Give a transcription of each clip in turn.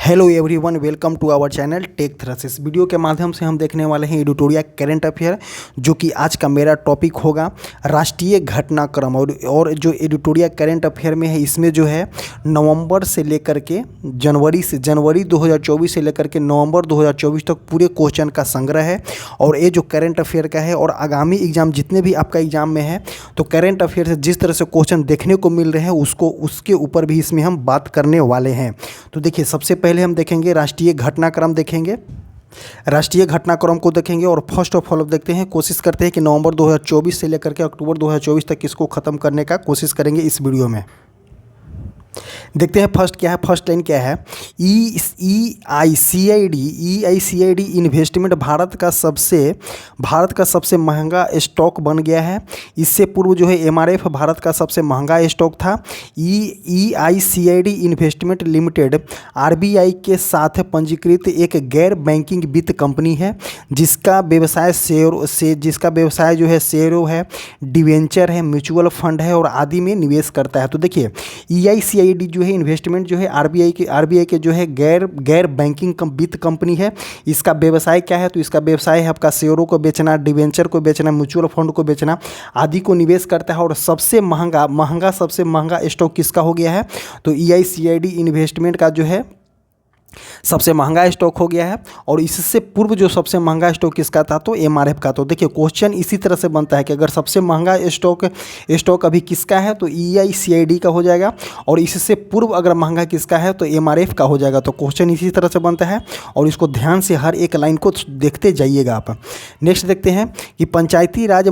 Hello everyone, welcome to our channel tech थ्रेसिस। Video के माध्यम से हम देखने वाले हैं एडिटोरियल करंट अफेयर, जो कि आज का मेरा टॉपिक होगा राष्ट्रीय घटनाक्रम। और जो एडिटोरियल करंट अफेयर में है, इसमें जो है नवंबर से लेकर के जनवरी 2024 से लेकर के नवंबर 2024 तक पूरे क्वेश्चन का संग्रह है। और ये जो करंट अफेयर का है और आगामी एग्जाम जितने भी आपका एग्जाम में है, तो करंट अफेयर से जिस तरह से क्वेश्चन देखने को मिल रहे हैं उसके ऊपर भी इसमें हम बात करने वाले हैं। तो देखिए, सबसे पहले हम देखेंगे राष्ट्रीय घटनाक्रम देखेंगे। राष्ट्रीय घटनाक्रम को देखेंगे और फर्स्ट ऑफ ऑल देखते हैं, कोशिश करते हैं कि नवंबर 2024 से लेकर के अक्टूबर 2024 तक इसको ख़त्म करने का कोशिश करेंगे इस वीडियो में। देखते हैं फर्स्ट क्या है, फर्स्ट लाइन क्या है। EICID इन्वेस्टमेंट भारत का सबसे महंगा स्टॉक बन गया है। इससे पूर्व जो है MRF भारत का सबसे महंगा स्टॉक था। EICID इन्वेस्टमेंट लिमिटेड RBI के साथ पंजीकृत एक गैर बैंकिंग वित्त कंपनी है, जिसका व्यवसाय जो है शेयरों है, डिवेंचर है, म्यूचुअल फंड है और आदि में निवेश करता है। तो देखिए, EICID जो है इन्वेस्टमेंट जो है RBI के जो है गैर बैंकिंग वित्त कंपनी है। इसका व्यवसाय क्या है? तो इसका व्यवसाय है आपका शेयरों को बेचना, डिवेंचर को बेचना, म्यूचुअल फंड को बेचना आदि को निवेश करता है। और सबसे महंगा स्टॉक किसका हो गया है? तो EICID इन्वेस्टमेंट का जो है सबसे महंगा स्टॉक हो गया है। और इससे पूर्व जो सबसे महंगा स्टॉक किसका था? तो MRF का। तो देखिए, क्वेश्चन इसी तरह से बनता है कि अगर सबसे महंगा स्टॉक अभी किसका है तो EICID का हो जाएगा, और इससे पूर्व अगर महंगा किसका है तो MRF का हो जाएगा। तो क्वेश्चन इसी तरह से बनता है और इसको ध्यान से हर एक लाइन को देखते जाइएगा आप। नेक्स्ट देखते हैं कि पंचायती राज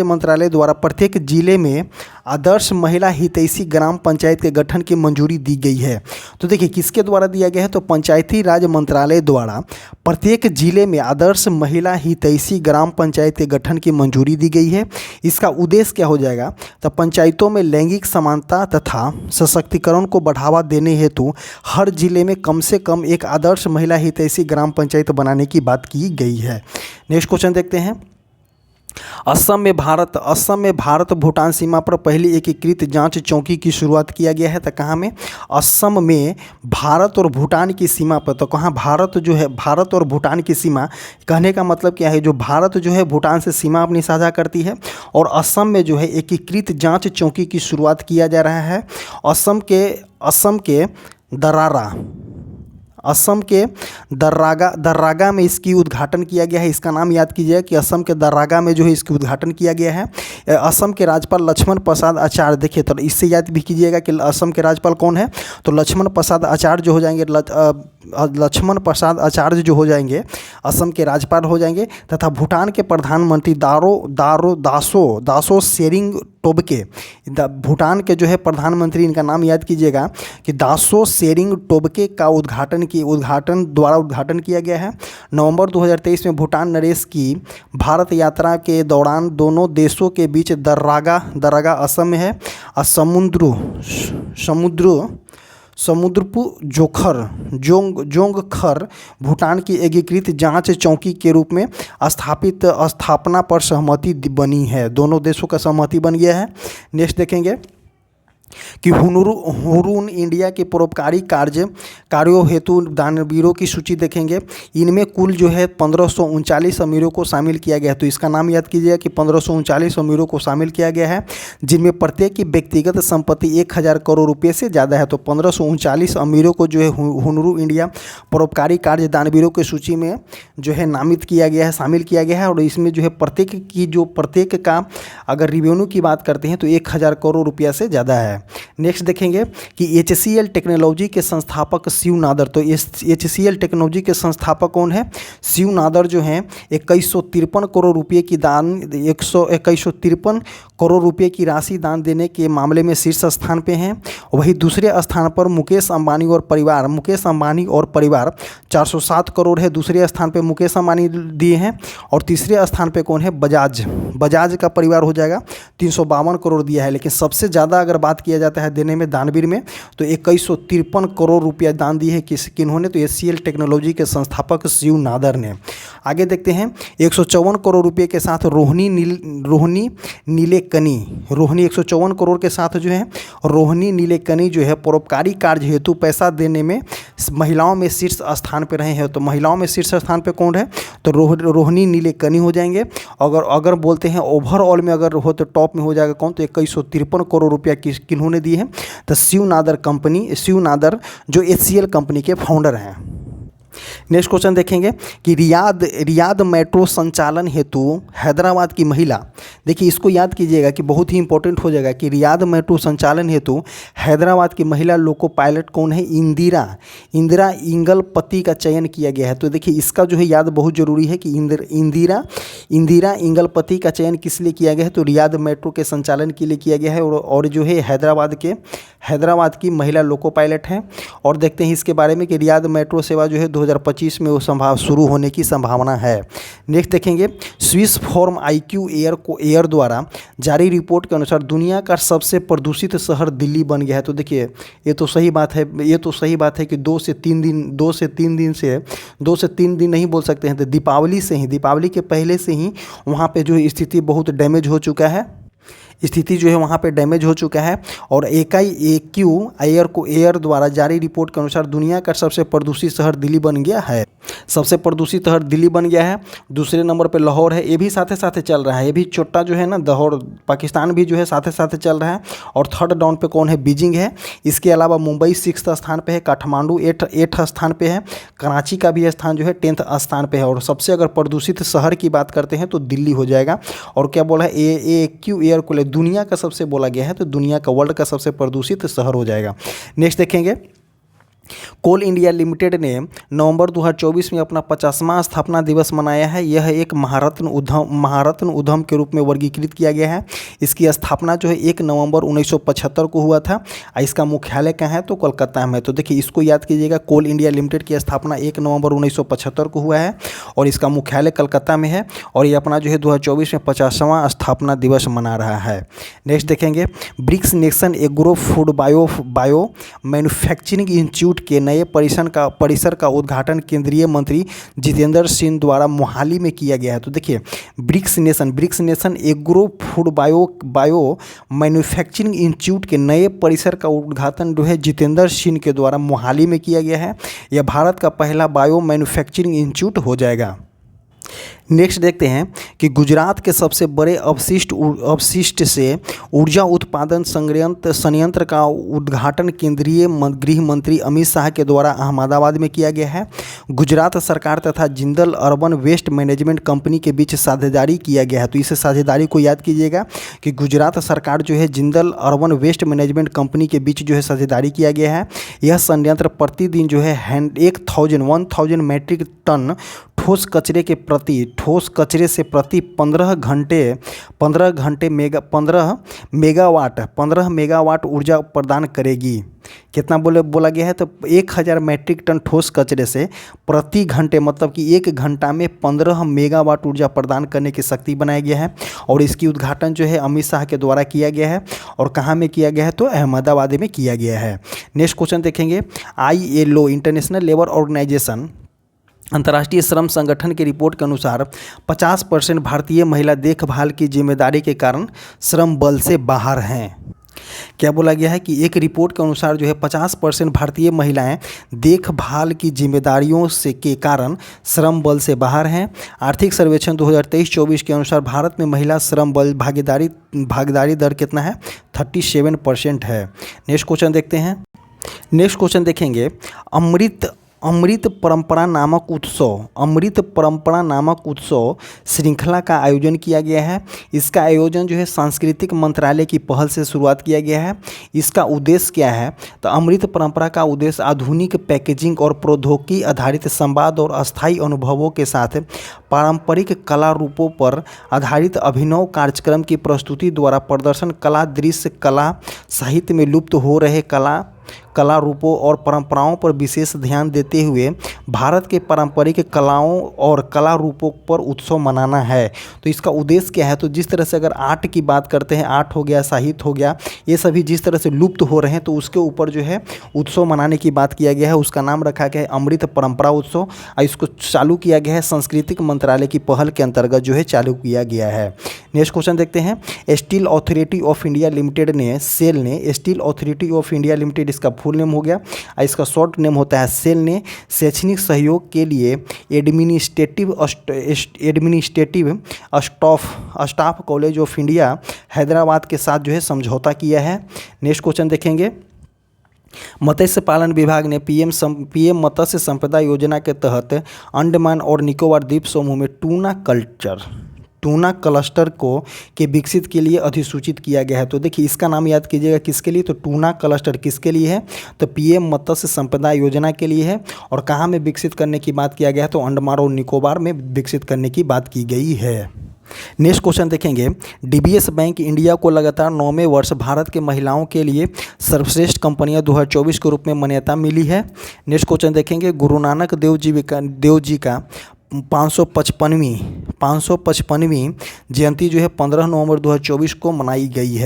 मंत्रालय द्वारा प्रत्येक जिले में आदर्श महिला हितैषी ग्राम पंचायत के गठन की मंजूरी दी गई है। तो देखिए, किसके द्वारा दिया गया है? तो पंचायती राज मंत्रालय द्वारा प्रत्येक जिले में आदर्श महिला हितैषी ग्राम पंचायत के गठन की मंजूरी दी गई है। इसका उद्देश्य क्या हो जाएगा? तो पंचायतों में लैंगिक समानता तथा सशक्तिकरण को बढ़ावा देने हेतु हर जिले में कम से कम एक आदर्श महिला हितैषी ग्राम पंचायत बनाने की बात की गई है। नेक्स्ट क्वेश्चन देखते हैं। असम में भारत भूटान सीमा पर पहली एकीकृत जांच चौकी की शुरुआत किया गया है। तो कहाँ में? असम में भारत और भूटान की सीमा पर। तो कहाँ? भारत और भूटान की सीमा, कहने का मतलब क्या है? जो भारत जो है भूटान से सीमा अपनी साझा करती है, और असम में जो है एकीकृत जांच चौकी की शुरुआत किया जा रहा है। असम के दर्रागा में इसकी उद्घाटन किया गया है। इसका नाम याद कीजिए कि असम के दर्रागा में जो है इसकी उद्घाटन किया गया है। असम के राज्यपाल लक्ष्मण प्रसाद आचार्य। देखिए, तो इससे याद भी कीजिएगा कि असम के राज्यपाल कौन है? तो लक्ष्मण प्रसाद आचार्य जो हो जाएंगे, लक्ष्मण प्रसाद आचार्य जो हो जाएंगे असम के राज्यपाल हो जाएंगे। तथा भूटान के प्रधानमंत्री दासो सेरिंग टोब्गे, भूटान के जो है प्रधानमंत्री, इनका नाम याद कीजिएगा कि दासो सेरिंग टोब्गे का उद्घाटन किया गया है। नवंबर 2023 में भूटान नरेश की भारत यात्रा के दौरान दोनों देशों के बीच दर्रागा असम में है, और समुद्रपु जोंगखर भूटान की एकीकृत जांच चौकी के रूप में स्थापना पर सहमति बनी है। दोनों देशों का सहमति बन गया है। नेक्स्ट देखेंगे कि हुरून इंडिया के परोपकारी कार्यों हेतु दानवीरों की सूची देखेंगे। इनमें कुल जो है 1539 अमीरों को शामिल किया गया है। तो इसका नाम याद कीजिएगा कि 1539 अमीरों को शामिल किया गया है, जिनमें प्रत्येक की व्यक्तिगत संपत्ति 1000 करोड़ रुपये से ज़्यादा है। तो 1539 अमीरों को जो है हुनरू इंडिया परोपकारी कार्य दानवीरों की सूची में जो है नामित किया गया है, शामिल किया गया है। और इसमें जो है प्रत्येक का अगर रिवेन्यू की बात करते हैं तो 1000 करोड़ रुपया से ज़्यादा है। नेक्स्ट देखेंगे कि HCL टेक्नोलॉजी के संस्थापक शिव नादर। तो HCL टेक्नोलॉजी के संस्थापक कौन है? शिव नादर जो हैं 2153 करोड़ रुपये की 2153 करोड़ रुपये की राशि दान देने के मामले में शीर्ष स्थान पे हैं। वही दूसरे स्थान पर मुकेश अंबानी और परिवार 407 करोड़ है। दूसरे स्थान पे मुकेश अंबानी दिए हैं। और तीसरे स्थान पे कौन है? बजाज का परिवार हो जाएगा, 352 करोड़ दिया है। लेकिन सबसे ज़्यादा अगर बात किया जाता है देने में दानवीर में, तो 2153 करोड़ रुपया दान दिए हैं किन्होंने? तो HCL टेक्नोलॉजी के संस्थापक शिव नादर ने। आगे देखते हैं, 154 करोड़ रुपये के साथ रोहिणी नीले रोहिणी 154 करोड़ के साथ जो है रोहिणी नीलेकनी जो है परोपकारी कार्य हेतु पैसा देने में महिलाओं में शीर्ष स्थान पर रहे हैं। तो महिलाओं में शीर्ष स्थान पे कौन है? तो रोहिणी नीलेकनी हो जाएंगे। अगर बोलते हैं ओवरऑल में अगर हो तो टॉप में हो जाएगा कौन? तो 2153 करोड़ रुपया किन्होंने दिए हैं? तो शिव नादर जो HCL कंपनी के फाउंडर हैं। नेक्स्ट क्वेश्चन देखेंगे कि रियाद मेट्रो संचालन हेतु हैदराबाद की महिला, देखिए इसको याद कीजिएगा कि बहुत ही इंपॉर्टेंट हो जाएगा कि रियाद मेट्रो संचालन हेतु हैदराबाद की महिला लोको पायलट कौन है? इंदिरा इंगलपति का चयन किया गया है। तो देखिए इसका जो है याद बहुत जरूरी है कि इंदिरा इंगलपति का चयन किस लिए किया गया है? तो रियाद मेट्रो के संचालन के लिए किया गया है और जो है हैदराबाद की महिला लोको पायलट हैं। और देखते हैं इसके बारे में कि रियाद मेट्रो सेवा जो है 2025 में वो शुरू होने की संभावना है। नेक्स्ट देखेंगे स्विस फॉर्म IQ एयर द्वारा जारी रिपोर्ट के अनुसार दुनिया का सबसे प्रदूषित शहर दिल्ली बन गया है। तो देखिए ये तो सही बात है कि 2 से 3 दिन नहीं बोल सकते हैं। तो दीपावली के पहले से ही वहाँ पे जो स्थिति बहुत डैमेज हो चुका है, और AQ एयर द्वारा जारी रिपोर्ट के अनुसार दुनिया का सबसे प्रदूषित शहर दिल्ली बन गया है। दूसरे नंबर पे लाहौर है, ये भी साथे साथे चल रहा है, ये भी छोटा जो है ना लाहौर पाकिस्तान भी जो है साथे साथे चल रहा है। और थर्ड डाउन पे कौन है? बीजिंग है। इसके अलावा मुंबई 6th स्थान पे है, काठमांडू 8th स्थान पे है, कराची का भी स्थान जो है 10th स्थान पे है। और सबसे अगर प्रदूषित शहर की बात करते हैं तो दिल्ली हो जाएगा। और क्या बोला है? AQ एयर को दुनिया का सबसे बोला गया है, तो दुनिया का वर्ल्ड का सबसे प्रदूषित शहर हो जाएगा। नेक्स्ट देखेंगे कोल इंडिया लिमिटेड ने नवंबर 2024 में अपना 50वां स्थापना दिवस मनाया है। यह एक महारत्न उद्यम के रूप में वर्गीकृत किया गया है। इसकी स्थापना जो है 1 नवंबर 1975 को हुआ था। इसका मुख्यालय कहाँ है? तो कोलकाता में। तो देखिए इसको याद कीजिएगा, कोल इंडिया लिमिटेड की स्थापना 1 नवंबर 1975 को हुआ है और इसका मुख्यालय कलकत्ता में है। और ये अपना जो है 2024 में 50वां स्थापना दिवस मना रहा है। नेक्स्ट देखेंगे BRICS nation agro food bio manufacturing institute के नए परिसर का उद्घाटन केंद्रीय मंत्री जितेंद्र सिंह द्वारा मोहाली में किया गया है। तो देखिए BRICS nation agro food bio manufacturing institute के नए परिसर का उद्घाटन जो है जितेंद्र सिंह के द्वारा मोहाली में किया गया है। यह भारत का पहला बायो मैन्युफैक्चरिंग इंस्टीट्यूट हो जाएगा। नेक्स्ट देखते हैं कि गुजरात के सबसे बड़े अपशिष्ट से ऊर्जा उत्पादन संयंत्र का उद्घाटन केंद्रीय गृह मंत्री अमित शाह के द्वारा अहमदाबाद में किया गया है। गुजरात सरकार तथा Jindal urban waste management company के बीच साझेदारी किया गया है। तो इस साझेदारी को याद कीजिएगा कि गुजरात सरकार जो है Jindal urban waste management company के बीच जो है साझेदारी किया गया है। यह संयंत्र प्रतिदिन जो है 1000 मैट्रिक टन ठोस कचरे से प्रति 15 मेगावाट ऊर्जा प्रदान करेगी। कितना बोला गया है? तो 1000 मैट्रिक टन ठोस कचरे से प्रति घंटे, मतलब कि 1 घंटा में 15 मेगावाट ऊर्जा प्रदान करने की शक्ति बनाया गया है। और इसकी उद्घाटन जो है अमित शाह के द्वारा किया गया है। और कहाँ में किया गया है? तो अहमदाबाद में किया गया है। नेक्स्ट क्वेश्चन देखेंगे ILO इंटरनेशनल लेबर ऑर्गेनाइजेशन अंतर्राष्ट्रीय श्रम संगठन की रिपोर्ट के अनुसार 50% भारतीय महिला देखभाल की जिम्मेदारी के कारण श्रम बल से बाहर हैं। क्या बोला गया है? कि एक रिपोर्ट के अनुसार जो है 50% भारतीय महिलाएं देखभाल की जिम्मेदारियों के कारण श्रम बल से बाहर हैं। आर्थिक सर्वेक्षण 2023-24 के अनुसार भारत में महिला श्रम बल भागीदारी दर कितना है? 37% है। नेक्स्ट क्वेश्चन देखते हैं। नेक्स्ट क्वेश्चन देखेंगे अमृत परंपरा नामक उत्सव श्रृंखला का आयोजन किया गया है। इसका आयोजन जो है सांस्कृतिक मंत्रालय की पहल से शुरुआत किया गया है। इसका उद्देश्य क्या है? तो अमृत परंपरा का उद्देश्य आधुनिक पैकेजिंग और प्रौद्योगिकी आधारित संवाद और अस्थायी अनुभवों के साथ पारंपरिक कला रूपों पर आधारित अभिनव कार्यक्रम की प्रस्तुति द्वारा प्रदर्शन कला, दृश्य कला, साहित्य में लुप्त हो रहे कला रूपों और परंपराओं पर विशेष ध्यान देते हुए भारत के पारंपरिक कलाओं और कला रूपों पर उत्सव मनाना है। तो इसका उद्देश्य क्या है? तो जिस तरह से अगर आर्ट की बात करते हैं, आर्ट हो गया, साहित्य हो गया, ये सभी जिस तरह से लुप्त हो रहे हैं तो उसके ऊपर जो है उत्सव मनाने की बात किया गया है। उसका नाम रखा गया है अमृत परंपरा उत्सव और इसको चालू किया गया है सांस्कृतिक मंत्रालय की पहल के अंतर्गत जो है चालू किया गया है। नेक्स्ट क्वेश्चन देखते हैं। Steel authority of India limited ने, सेल ने, steel authority of India limited इसका फुल नेम हो गया और इसका शॉर्ट नेम होता है सेल ने शैक्षणिक सहयोग के लिए administrative staff college of India Hyderabad के साथ जो है समझौता किया है। नेक्स्ट क्वेश्चन देखेंगे। मत्स्य पालन विभाग ने पीएम मत्स्य संपदा योजना के तहत अंडमान और निकोबार द्वीप समूह में टूना क्लस्टर को के विकसित के लिए अधिसूचित किया गया है। तो देखिए इसका नाम याद कीजिएगा किसके लिए, तो टूना क्लस्टर किसके लिए है, तो पीएम मत्स्य संपदा योजना के लिए है। और कहाँ में विकसित करने की बात किया गया है, तो अंडमान और निकोबार में विकसित करने की बात की गई है। नेक्स्ट क्वेश्चन देखेंगे। डीबीएस बैंक इंडिया को लगातार 9वें वर्ष भारत के महिलाओं के लिए सर्वश्रेष्ठ कंपनियां 2024 के रूप में मान्यता मिली है। नेक्स्ट क्वेश्चन देखेंगे। गुरु नानक देव जी का 555वीं जयंती जो है 15 नवंबर 2024 को मनाई गई।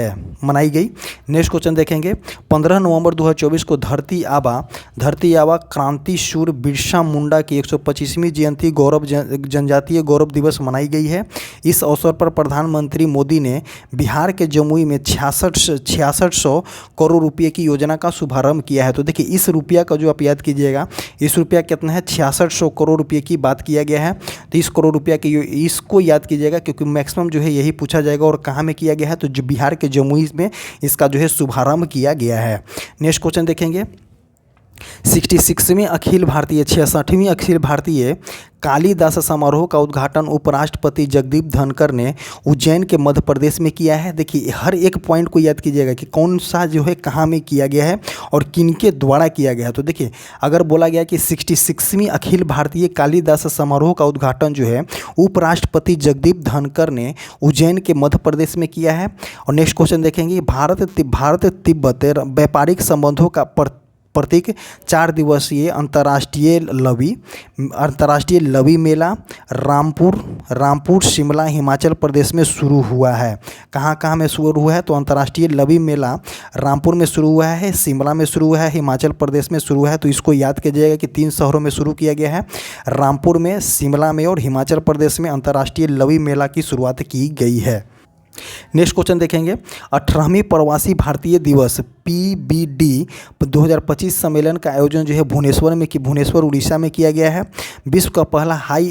नेक्स्ट क्वेश्चन देखेंगे। 15 नवंबर 2024 को धरती आबा क्रांति शूर बिरसा मुंडा की 125वीं जयंती जनजातीय गौरव दिवस मनाई गई है। इस अवसर पर प्रधानमंत्री मोदी ने बिहार के जमुई में 6600 करोड़ रुपये की योजना का शुभारंभ किया है। तो देखिए इस रुपया का जो आप याद कीजिएगा, इस रुपया कितना है, 6600 करोड़ रुपये की बात किया गया है। 30 करोड़ रुपया के इसको याद कीजिएगा क्योंकि मैक्सिमम जो है यही पूछा जाएगा। और कहाँ में किया गया है, तो जो बिहार के जमुई में इसका जो है शुभारंभ किया गया है। नेक्स्ट क्वेश्चन देखेंगे। 66वीं अखिल भारतीय कालिदास समारोह का उद्घाटन उपराष्ट्रपति जगदीप धनखड़ ने उज्जैन के मध्य प्रदेश में किया है। देखिए हर एक पॉइंट को याद कीजिएगा कि कौन सा जो है कहाँ में किया गया है और किनके द्वारा किया गया है। तो देखिए अगर बोला गया कि 66वीं अखिल भारतीय कालिदास समारोह का उद्घाटन जो है उपराष्ट्रपति जगदीप धनखड़ ने उज्जैन के मध्य प्रदेश में किया है। और नेक्स्ट क्वेश्चन देखेंगे। भारत तिब्बत व्यापारिक संबंधों का प्रतीक 4 दिवसीय अंतर्राष्ट्रीय लवी मेला रामपुर शिमला हिमाचल प्रदेश में शुरू हुआ है। कहाँ में शुरू हुआ है, तो अंतर्राष्ट्रीय लवी मेला रामपुर में शुरू हुआ है, शिमला में शुरू हुआ है, हिमाचल प्रदेश में शुरू हुआ है। तो इसको याद कीजिएगा कि 3 शहरों में शुरू किया गया है, रामपुर में, शिमला में और हिमाचल प्रदेश में अंतर्राष्ट्रीय लवी मेला की शुरुआत की गई है। नेक्स्ट क्वेश्चन देखेंगे। 18वीं प्रवासी भारतीय दिवस PBD 2025 सम्मेलन का आयोजन जो है भुवनेश्वर उड़ीसा में किया गया है। विश्व का पहला high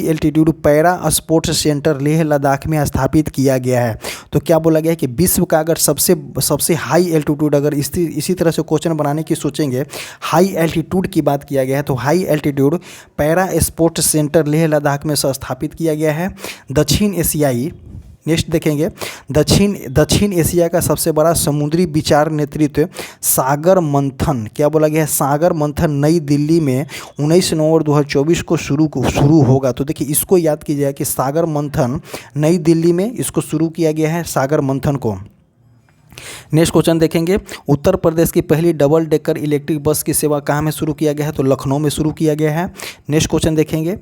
altitude para sports centre Leh Ladakh में स्थापित किया गया है। तो क्या बोला गया है कि विश्व का अगर सबसे हाई एल्टीट्यूड, अगर इसी तरह से क्वेश्चन बनाने की सोचेंगे, हाई एल्टीट्यूड की बात किया गया है, तो high altitude para sports centre Leh Ladakh में स्थापित किया गया है। दक्षिण एशियाई, नेक्स्ट देखेंगे। दक्षिण एशिया का सबसे बड़ा समुद्री विचार नेतृत्व सागर मंथन, क्या बोला गया है, सागर मंथन नई दिल्ली में 19 नवंबर 2024 को शुरू होगा। तो देखिए इसको याद कीजिएगा कि सागर मंथन नई दिल्ली में इसको शुरू किया गया है, सागर मंथन को। नेक्स्ट क्वेश्चन देखेंगे। उत्तर प्रदेश की पहली डबल डेकर इलेक्ट्रिक बस की सेवा कहाँ में शुरू किया गया है, तो लखनऊ में शुरू किया गया है। नेक्स्ट क्वेश्चन देखेंगे।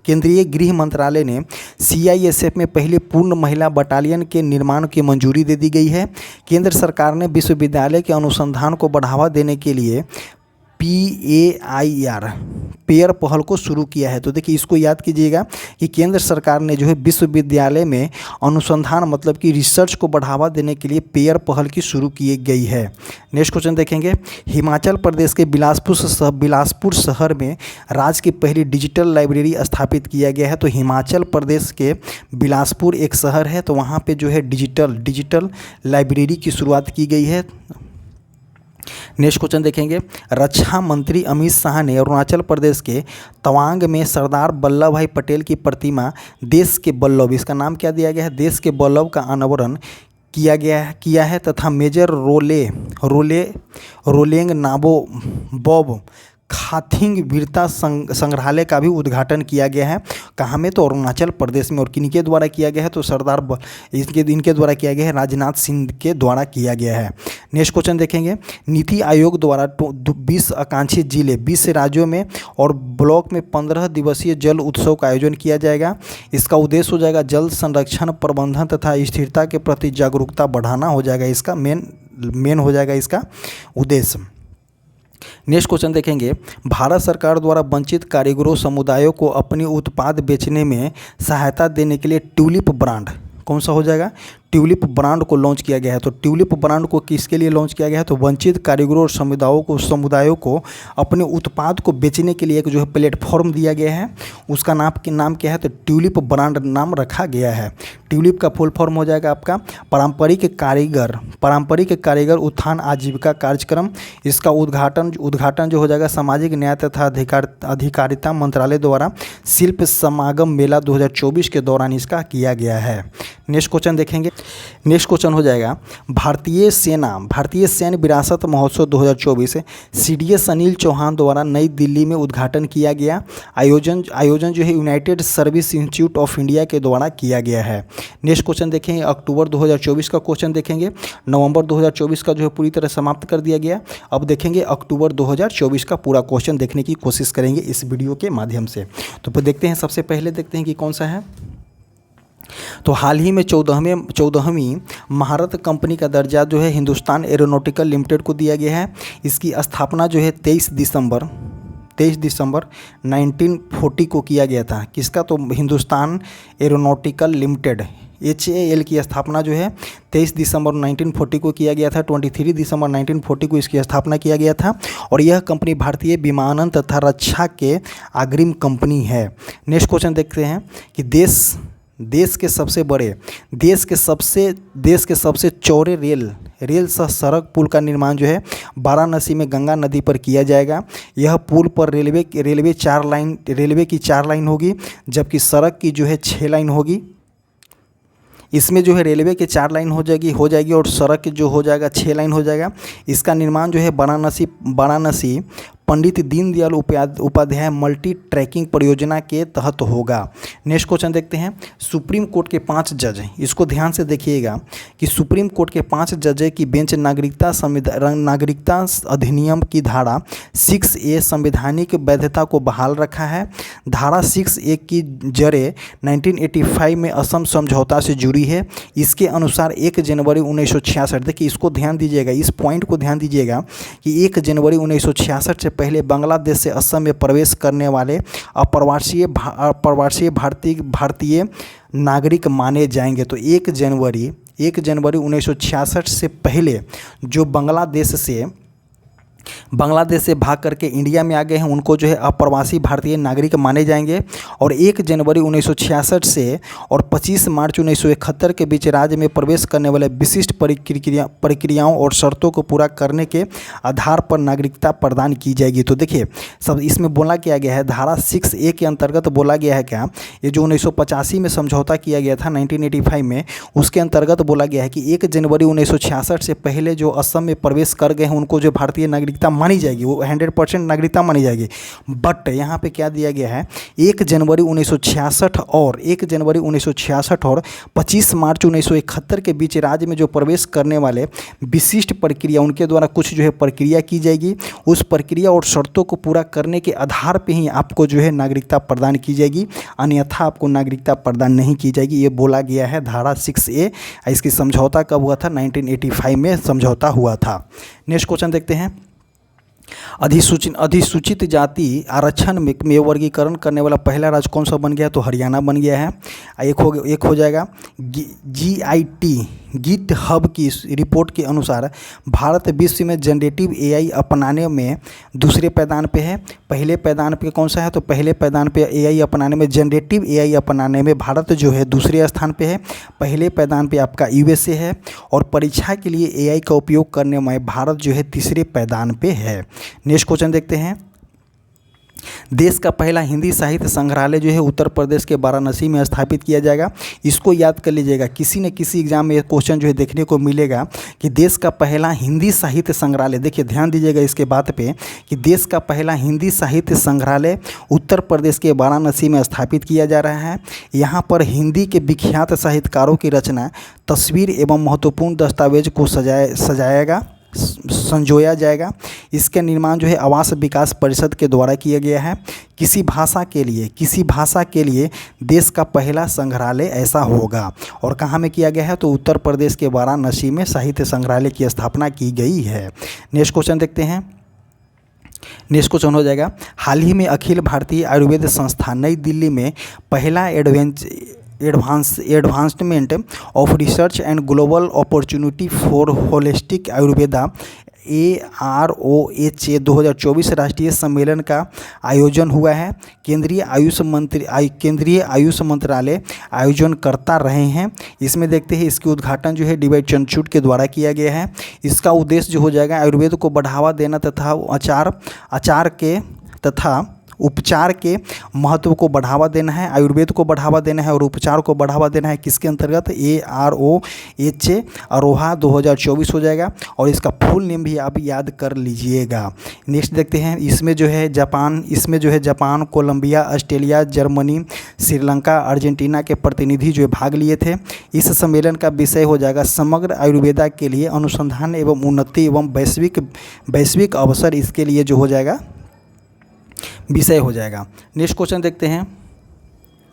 केंद्रीय गृह मंत्रालय ने CISF में पहली पूर्ण महिला बटालियन के निर्माण की मंजूरी दे दी गई है। केंद्र सरकार ने विश्वविद्यालय के अनुसंधान को बढ़ावा देने के लिए पेयर पहल को शुरू किया है। तो देखिए इसको याद कीजिएगा कि केंद्र सरकार ने जो है विश्वविद्यालय में अनुसंधान मतलब कि रिसर्च को बढ़ावा देने के लिए पेयर पहल की शुरू की गई है। नेक्स्ट क्वेश्चन देखेंगे। हिमाचल प्रदेश के बिलासपुर शहर में राज्य की पहली डिजिटल लाइब्रेरी स्थापित किया गया है। तो हिमाचल प्रदेश के बिलासपुर एक शहर है, तो वहाँ पे जो है डिजिटल लाइब्रेरी की शुरुआत की गई है। नेक्स्ट क्वेश्चन देखेंगे। रक्षा मंत्री अमित शाह ने अरुणाचल प्रदेश के तवांग में सरदार वल्लभ भाई पटेल की प्रतिमा देश के वल्लभ, इसका नाम क्या दिया गया है, देश के वल्लभ का अनावरण किया है तथा मेजर रोलेंग नाबो बॉब खाथिंग वीरता संग्रहालय का भी उद्घाटन किया गया है। कहाँ में? तो अरुणाचल प्रदेश में। और किनके द्वारा किया गया है? तो इनके द्वारा किया गया है, राजनाथ सिंह के द्वारा किया गया है। नेक्स्ट क्वेश्चन देखेंगे, नीति आयोग द्वारा 20 आकांक्षी जिले 20 राज्यों में और ब्लॉक में 15 दिवसीय जल उत्सव का आयोजन किया जाएगा। इसका उद्देश्य हो जाएगा जल संरक्षण, प्रबंधन तथा स्थिरता के प्रति जागरूकता बढ़ाना हो जाएगा इसका मेन हो जाएगा इसका उद्देश्य। नेक्स्ट क्वेश्चन देखेंगे, भारत सरकार द्वारा वंचित कारीगरों समुदायों को अपनी उत्पाद बेचने में सहायता देने के लिए ट्यूलिप ब्रांड कौन सा हो जाएगा? ट्यूलिप ब्रांड को लॉन्च किया गया है। तो ट्यूलिप ब्रांड को किसके लिए लॉन्च किया गया है? तो वंचित कारीगरों और समुदायों को अपने उत्पाद को बेचने के लिए एक जो है प्लेटफॉर्म दिया गया है। उसका नाम क्या है? तो ट्यूलिप ब्रांड नाम रखा गया है। ट्यूलिप का फुल फॉर्म हो जाएगा आपका पारंपरिक कारीगर उत्थान आजीविका कार्यक्रम। इसका उद्घाटन जो हो जाएगा सामाजिक न्याय तथा अधिकारिता मंत्रालय द्वारा शिल्प समागम मेला 2024 के दौरान इसका किया गया है। नेक्स्ट क्वेश्चन देखेंगे, नेक्स्ट क्वेश्चन हो जाएगा, भारतीय सैन्य विरासत महोत्सव 2024 CDS अनिल चौहान द्वारा नई दिल्ली में उद्घाटन किया गया। आयोजन जो है United service institute of India के द्वारा किया गया है। नेक्स्ट क्वेश्चन देखेंगे, अक्टूबर 2024 का क्वेश्चन देखेंगे। नवंबर 2024 का जो है पूरी तरह समाप्त कर दिया गया। अब देखेंगे अक्टूबर 2024 का पूरा क्वेश्चन देखने की कोशिश करेंगे इस वीडियो के माध्यम से। तो फिर देखते हैं, सबसे पहले देखते हैं कि कौन सा है। तो हाल ही में 14वीं महारत कंपनी का दर्जा जो है हिंदुस्तान एरोनॉटिकल लिमिटेड को दिया गया है। इसकी स्थापना जो है 23 दिसंबर 1940 को किया गया था। किसका? तो हिंदुस्तान एरोनॉटिकल लिमिटेड HAL की स्थापना जो है 23 दिसंबर 1940 को किया गया था। 23 दिसंबर 1940 को इसकी स्थापना किया गया था और यह कंपनी भारतीय विमानन तथा रक्षा के अग्रिम कंपनी है। नेक्स्ट क्वेश्चन देखते हैं कि देश के सबसे चौड़े रेल सह सड़क पुल का निर्माण जो है वाराणसी में गंगा नदी पर किया जाएगा। यह पुल पर रेलवे की 4 लाइन होगी, जबकि सड़क की जो है 6 लाइन होगी। इसमें जो है रेलवे के 4 लाइन हो जाएगी और सड़क जो हो जाएगा 6 लाइन हो जाएगा। इसका निर्माण जो है वाराणसी पंडित दीनदयाल उपाध्याय मल्टी ट्रैकिंग परियोजना के तहत होगा। नेक्स्ट क्वेश्चन देखते हैं, सुप्रीम कोर्ट के 5 जज, इसको ध्यान से देखिएगा कि सुप्रीम कोर्ट के 5 जज की बेंच नागरिकता अधिनियम की धारा 6A संवैधानिक वैधता को बहाल रखा है। धारा 6A की जड़ें 1985 में असम समझौता से जुड़ी है। इसके अनुसार 1 जनवरी 1966, देखिए इसको ध्यान दीजिएगा, इस पॉइंट को ध्यान दीजिएगा कि 1 जनवरी 1966 से पहले बांग्लादेश से असम में प्रवेश करने वाले अप्रवासी भारतीय नागरिक माने जाएंगे। तो 1 जनवरी 1966 से पहले जो बांग्लादेश से भाग करके इंडिया में आ गए हैं उनको जो है अप्रवासी भारतीय नागरिक माने जाएंगे। और 1 जनवरी 1966 से और 25 मार्च 1971 के बीच राज्य में प्रवेश करने वाले विशिष्ट प्रक्रियाओं और शर्तों को पूरा करने के आधार पर नागरिकता प्रदान की जाएगी। तो देखिए सब इसमें बोला किया गया है, धारा 6A के अंतर्गत बोला गया है क्या, ये जो 1985 में समझौता किया गया था 1985 में, उसके अंतर्गत बोला गया है कि 1 जनवरी 1966 से पहले जो असम में प्रवेश कर गए हैं उनको जो भारतीय नागरिकता मानी जाएगी, वो 100% नागरिकता मानी जाएगी। बट यहाँ पे क्या दिया गया है, 1 जनवरी 1966 और 25 मार्च 1971 के बीच राज्य में जो प्रवेश करने वाले विशिष्ट प्रक्रिया, उनके द्वारा कुछ जो है प्रक्रिया की जाएगी। उस प्रक्रिया और शर्तों को पूरा करने के आधार पे ही आपको जो है नागरिकता प्रदान की जाएगी, अन्यथा आपको नागरिकता प्रदान नहीं की जाएगी। ये बोला गया है धारा 6A। इसकी समझौता कब हुआ था? 1985 में समझौता हुआ था। नेक्स्ट क्वेश्चन देखते हैं, अधिसूचित जाति आरक्षण में वर्गीकरण करने वाला पहला राज्य कौन सा बन गया? तो हरियाणा बन गया है। एक हो जाएगा गिट हब की रिपोर्ट के अनुसार भारत विश्व में जनरेटिव AI अपनाने में दूसरे पैदान पे है। पहले पैदान पे कौन सा है? तो पहले पैदान पे AI अपनाने में, जनरेटिव AI अपनाने में भारत जो है दूसरे स्थान पे है। पहले पैदान पे आपका USA है और परीक्षा के लिए AI का उपयोग करने में भारत जो है तीसरे पैदान पे है। नेक्स्ट क्वेश्चन देखते हैं, देश का पहला हिंदी साहित्य संग्रहालय जो है उत्तर प्रदेश के वाराणसी में स्थापित किया जाएगा। इसको याद कर लीजिएगा, किसी न किसी एग्जाम में क्वेश्चन जो है देखने को मिलेगा कि देश का पहला हिंदी साहित्य संग्रहालय, देखिए ध्यान दीजिएगा इसके बात पे कि देश का पहला हिंदी साहित्य संग्रहालय उत्तर प्रदेश के वाराणसी में स्थापित किया जा रहा है। यहाँ पर हिंदी के विख्यात साहित्यकारों की रचना, तस्वीर एवं महत्वपूर्ण दस्तावेज को संजोया जाएगा। इसका निर्माण जो है आवास विकास परिषद के द्वारा किया गया है। किसी भाषा के लिए देश का पहला संग्रहालय ऐसा होगा। और कहाँ में किया गया है? तो उत्तर प्रदेश के वाराणसी में साहित्य संग्रहालय की स्थापना की गई है। नेक्स्ट क्वेश्चन देखते हैं। नेक्स्ट क्वेश्चन हो जाएगा, हाल ही में अखिल भारतीय आयुर्वेद संस्थान नई दिल्ली में पहला advancement of research and global opportunity for holistic Ayurveda AROHA 2024 राष्ट्रीय सम्मेलन का आयोजन हुआ है। केंद्रीय आयुष मंत्रालय आयोजन करता रहे हैं। इसमें देखते हैं इसकी उद्घाटन जो है डी वाई चंद्रचूड़ के द्वारा किया गया है। इसका उद्देश्य जो हो जाएगा आयुर्वेद को बढ़ावा देना तथा उपचार के महत्व को बढ़ावा देना है। आयुर्वेद को बढ़ावा देना है और उपचार को बढ़ावा देना है। किसके अंतर्गत? AROHA अरोहा 2024 हो जाएगा। और इसका फुल नेम भी आप याद कर लीजिएगा। नेक्स्ट देखते हैं, इसमें जो है Japan, Colombia, Australia, Germany, Sri Lanka, Argentina के प्रतिनिधि जो भाग लिए थे। इस सम्मेलन का विषय हो जाएगा समग्र आयुर्वेदा के लिए अनुसंधान एवं उन्नति एवं वैश्विक अवसर, इसके लिए जो हो जाएगा विषय हो जाएगा। नेक्स्ट क्वेश्चन देखते हैं,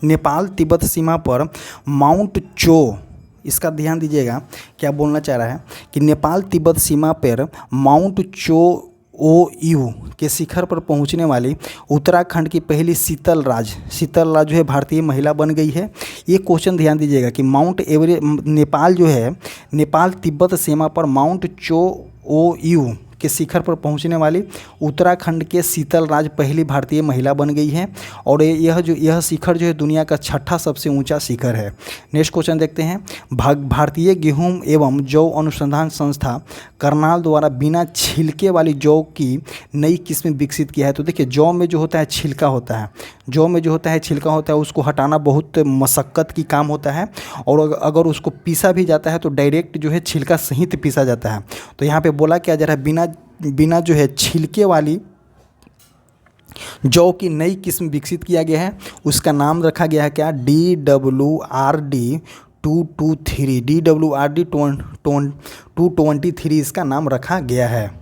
नेपाल तिब्बत सीमा पर माउंट चो, इसका ध्यान दीजिएगा क्या बोलना चाह रहा है कि नेपाल तिब्बत सीमा पर माउंट चो OU के शिखर पर पहुंचने वाली उत्तराखंड की पहली शीतल राज जो है भारतीय महिला बन गई है। ये क्वेश्चन ध्यान दीजिएगा कि माउंट एवरेस्ट, नेपाल जो है, नेपाल तिब्बत सीमा पर माउंट चो OU के शिखर पर पहुंचने वाली उत्तराखंड के शीतल राज पहली भारतीय महिला बन गई है। और यह शिखर जो है दुनिया का 6ठा सबसे ऊंचा शिखर है। नेक्स्ट क्वेश्चन देखते हैं, भारतीय गेहूं एवं जौ अनुसंधान संस्था करनाल द्वारा बिना छिलके वाली जौ की नई किस्म विकसित किया है। तो देखिए जौ में जो होता है छिलका होता है, उसको हटाना बहुत मशक्क़त की काम होता है। और अगर उसको पीसा भी जाता है तो डायरेक्ट जो है छिलका सहित पीसा जाता है। तो यहाँ पे बोला क्या जा रहा है, बिना जो है छिलके वाली जौ की नई किस्म विकसित किया गया है। उसका नाम रखा गया है क्या? DWRD 223 इसका नाम रखा गया है।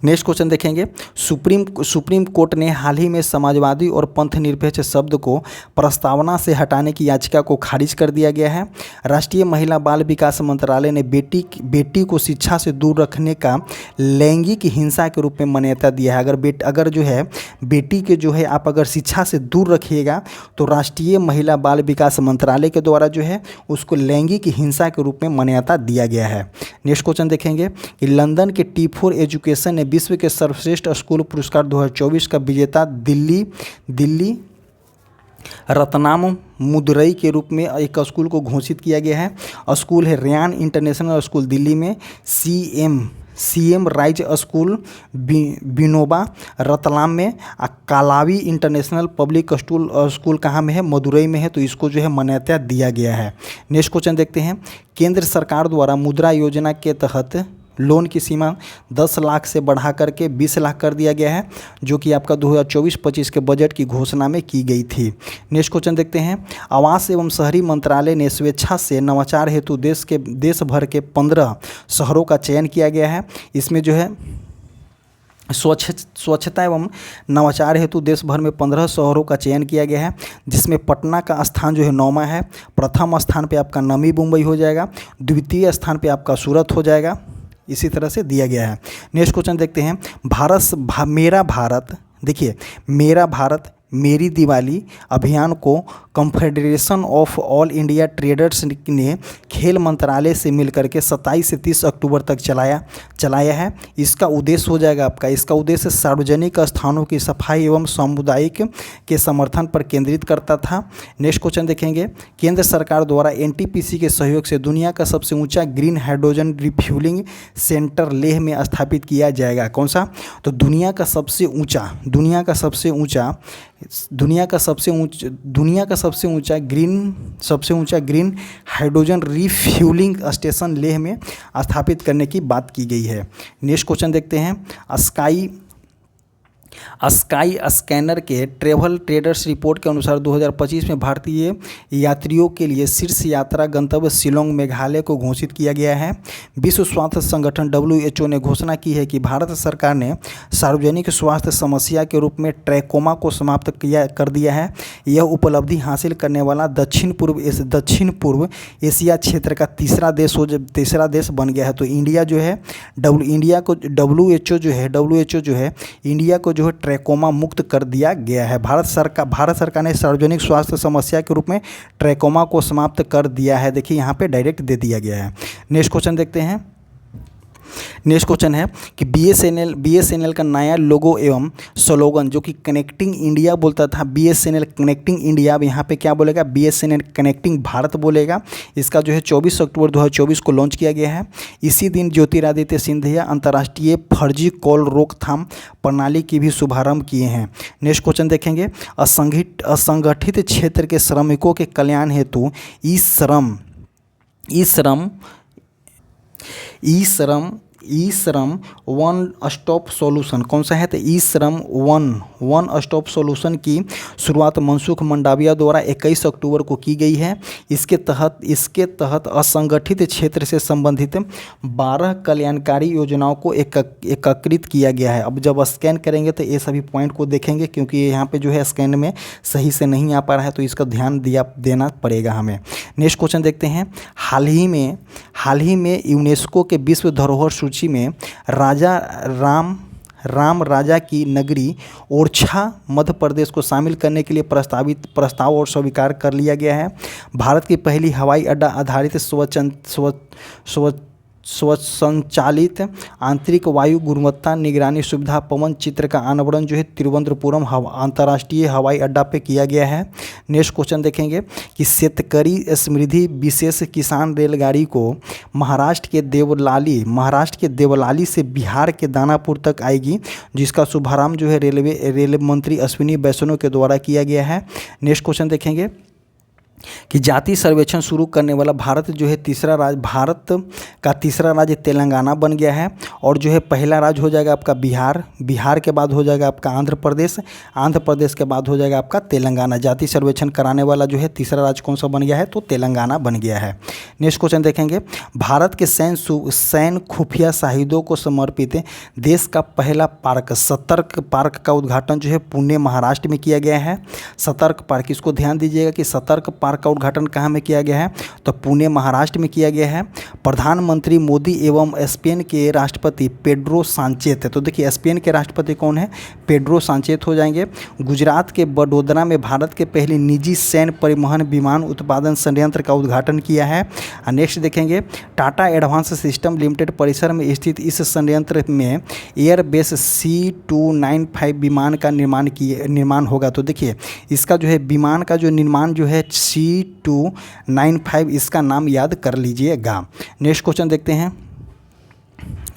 नेक्स्ट क्वेश्चन देखेंगे, सुप्रीम कोर्ट ने हाल ही में समाजवादी और पंथ निरपेक्ष शब्द को प्रस्तावना से हटाने की याचिका को खारिज कर दिया गया है। राष्ट्रीय महिला बाल विकास मंत्रालय ने बेटी को शिक्षा से दूर रखने का लैंगिक हिंसा के रूप में मान्यता दिया है। अगर जो है बेटी के जो है आप अगर शिक्षा से दूर रखिएगा तो राष्ट्रीय महिला बाल विकास मंत्रालय के द्वारा जो है उसको लैंगिक हिंसा के रूप में मान्यता दिया गया है। नेक्स्ट क्वेश्चन देखेंगे कि लंदन के T4 एजुकेशन ने विश्व के सर्वश्रेष्ठ स्कूल पुरस्कार 2024 का विजेता दिल्ली रत्नाम मुदरई के रूप में एक स्कूल को घोषित किया गया है। स्कूल है रेयान इंटरनेशनल स्कूल दिल्ली में, CM rise school Vinoba Ratlam में, कालावी इंटरनेशनल पब्लिक स्कूल कहाँ में है? मदुरई में है। तो इसको जो है मान्यता दिया गया है। नेक्स्ट क्वेश्चन देखते हैं, केंद्र सरकार द्वारा मुद्रा योजना के तहत लोन की सीमा 10 लाख से बढ़ा करके 20 लाख कर दिया गया है, जो कि आपका 2024-25 के बजट की घोषणा में की गई थी। नेक्स्ट क्वेश्चन देखते हैं, आवास एवं शहरी मंत्रालय ने स्वेच्छा से नवाचार हेतु देश भर के 15 शहरों का चयन किया गया है। इसमें जो है स्वच्छता एवं नवाचार हेतु देश भर में 15 शहरों का चयन किया गया है, जिसमें पटना का स्थान जो है 9वां है। प्रथम स्थान पे आपका नवी मुंबई हो जाएगा, द्वितीय स्थान पे आपका सूरत हो जाएगा। इसी तरह से दिया गया है। नेक्स्ट क्वेश्चन देखते हैं, मेरा भारत, देखिए मेरा भारत मेरी दिवाली अभियान को confederation of all India traders ने खेल मंत्रालय से मिलकर के 27 से 30 अक्टूबर तक चलाया है। इसका उद्देश्य हो जाएगा आपका, इसका उद्देश्य सार्वजनिक स्थानों की सफाई एवं सामुदायिक के समर्थन पर केंद्रित करता था। नेक्स्ट क्वेश्चन देखेंगे, केंद्र सरकार द्वारा एनटीपीसी के सहयोग से दुनिया का सबसे ऊंचा green hydrogen refuelling centre Leh में स्थापित किया जाएगा। कौन सा? तो दुनिया का सबसे ऊंचा green hydrogen refuelling station Leh में स्थापित करने की बात की गई है। नेक्स्ट क्वेश्चन देखते हैं, स्काई स्कैनर के ट्रैवल ट्रेडर्स रिपोर्ट के अनुसार 2025 में भारतीय यात्रियों के लिए शीर्ष यात्रा गंतव्य शिलोंग मेघालय को घोषित किया गया है। विश्व स्वास्थ्य संगठन WHO ने घोषणा की है कि भारत सरकार ने सार्वजनिक स्वास्थ्य समस्या के रूप में ट्रैकोमा को समाप्त कर दिया है। यह उपलब्धि हासिल करने वाला दक्षिण पूर्व एशिया क्षेत्र का तीसरा देश बन गया है। तो इंडिया जो है WHO जो है इंडिया को जो है ट्रैकोमा मुक्त कर दिया गया है। भारत सरकार ने सार्वजनिक स्वास्थ्य समस्या के रूप में ट्रैकोमा को समाप्त कर दिया है। देखिए यहाँ पे डायरेक्ट दे दिया गया है। नेक्स्ट क्वेश्चन देखते हैं। नेक्स्ट क्वेश्चन है कि BSNL का नया लोगो एवं स्लोगन जो कि कनेक्टिंग इंडिया बोलता था, BSNL कनेक्टिंग इंडिया, अब यहाँ पे क्या बोलेगा? BSNL कनेक्टिंग भारत बोलेगा। इसका जो है 24 अक्टूबर 2024 को लॉन्च किया गया है। इसी दिन ज्योतिरादित्य सिंधिया अंतर्राष्ट्रीय फर्जी कॉल रोकथाम प्रणाली की भी शुभारंभ किए हैं। नेक्स्ट क्वेश्चन देखेंगे, असंगठित क्षेत्र के श्रमिकों के कल्याण हेतु ई श्रम वन स्टॉप सॉल्यूशन, कौन सा है? तो ई श्रम वन स्टॉप सॉल्यूशन की शुरुआत मनसुख मंडाविया द्वारा 21 अक्टूबर को की गई है। इसके तहत असंगठित क्षेत्र से संबंधित 12 कल्याणकारी योजनाओं को एकीकृत किया गया है। अब जब स्कैन करेंगे तो ये सभी पॉइंट को देखेंगे, क्योंकि यहाँ पे जो है स्कैन में सही से नहीं आ पा रहा है, तो इसका ध्यान देना पड़ेगा हमें। नेक्स्ट क्वेश्चन देखते हैं, हाल ही में यूनेस्को के विश्व धरोहर सूची में राम राजा की नगरी ओरछा मध्य प्रदेश को शामिल करने के लिए प्रस्ताव और स्वीकार कर लिया गया है। भारत की पहली हवाई अड्डा आधारित स्वसंचालित आंतरिक वायु गुणवत्ता निगरानी सुविधा पवन चित्र का अनावरण जो है तिरुवनंतपुरम अंतर्राष्ट्रीय हवाई अड्डा पे किया गया है। नेक्स्ट क्वेश्चन देखेंगे कि शेतकरी समृद्धि विशेष किसान रेलगाड़ी को महाराष्ट्र के देवलाली से बिहार के दानापुर तक आएगी, जिसका शुभारंभ जो है रेलवे मंत्री अश्विनी वैष्णव के द्वारा किया गया है। नेक्स्ट क्वेश्चन देखेंगे कि जाति सर्वेक्षण शुरू करने वाला भारत का तीसरा राज्य तेलंगाना बन गया है। और जो है पहला राज्य हो जाएगा आपका बिहार के बाद हो जाएगा आपका आंध्र प्रदेश के बाद हो जाएगा आपका तेलंगाना। जाति सर्वेक्षण कराने वाला जो है तीसरा राज्य कौन सा बन गया है? तो तेलंगाना बन गया है। नेक्स्ट क्वेश्चन देखेंगे, भारत के सैन्य खुफिया शहीदों को समर्पित देश का पहला पार्क सतर्क पार्क का उद्घाटन जो है पुणे महाराष्ट्र में किया गया है। सतर्क पार्क, इसको ध्यान दीजिएगा कि सतर्क पार्क का उद्घाटन कहाँ में किया गया है? तो पुणे महाराष्ट्र में किया गया है। प्रधानमंत्री मोदी एवं स्पेन के राष्ट्रपति पेड्रो सांचेत, तो देखिए स्पेन के राष्ट्रपति कौन है? पेड्रो सांचेत हो जाएंगे। गुजरात के बड़ोदरा में भारत के पहले निजी सैन्य परिवहन विमान उत्पादन संयंत्र का उद्घाटन किया है। नेक्स्ट देखेंगे, टाटा एडवांस सिस्टम लिमिटेड परिसर में स्थित इस संयंत्र में एयरबेस C295 विमान का निर्माण होगा। तो देखिए इसका जो है विमान का जो निर्माण जो है C295, इसका नाम याद कर लीजिएगा। नेक्स्ट क्वेश्चन देखते हैं।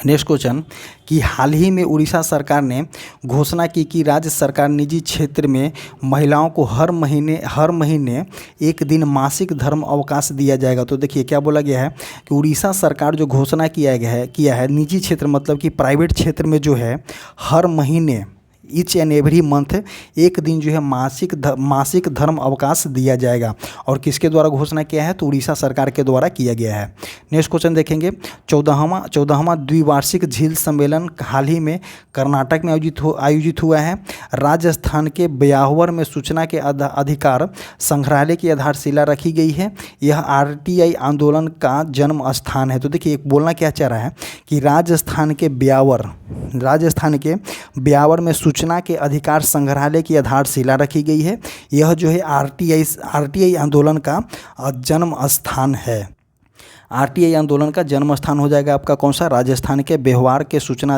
नेक्स्ट क्वेश्चन कि हाल ही में उड़ीसा सरकार ने घोषणा की कि राज्य सरकार निजी क्षेत्र में महिलाओं को हर महीने एक दिन मासिक धर्म अवकाश दिया जाएगा। तो देखिए क्या बोला गया है कि उड़ीसा सरकार जो घोषणा किया है निजी क्षेत्र मतलब कि प्राइवेट क्षेत्र में जो है हर महीने ईच एंड एवरी मंथ एक दिन जो है मासिक धर्म अवकाश दिया जाएगा। और किसके द्वारा घोषणा किया है? तो उड़ीसा सरकार के द्वारा किया गया है। नेक्स्ट क्वेश्चन देखेंगे, 14वां द्विवार्षिक झील सम्मेलन हाल ही में कर्नाटक में आयोजित हुआ है। राजस्थान के ब्यावर में सूचना के अधिकार संग्रहालय की आधारशिला रखी गई है। यह RTI आंदोलन का जन्म स्थान है। तो देखिए एक बोलना क्या चाह रहा है कि राजस्थान के ब्यावर में सूचना के अधिकार संग्रहालय की आधारशिला रखी गई है। यह जो है आरटीआई आंदोलन का जन्म स्थान है। आरटीआई आंदोलन का जन्म स्थान हो जाएगा आपका कौन सा? राजस्थान के बेहवार के सूचना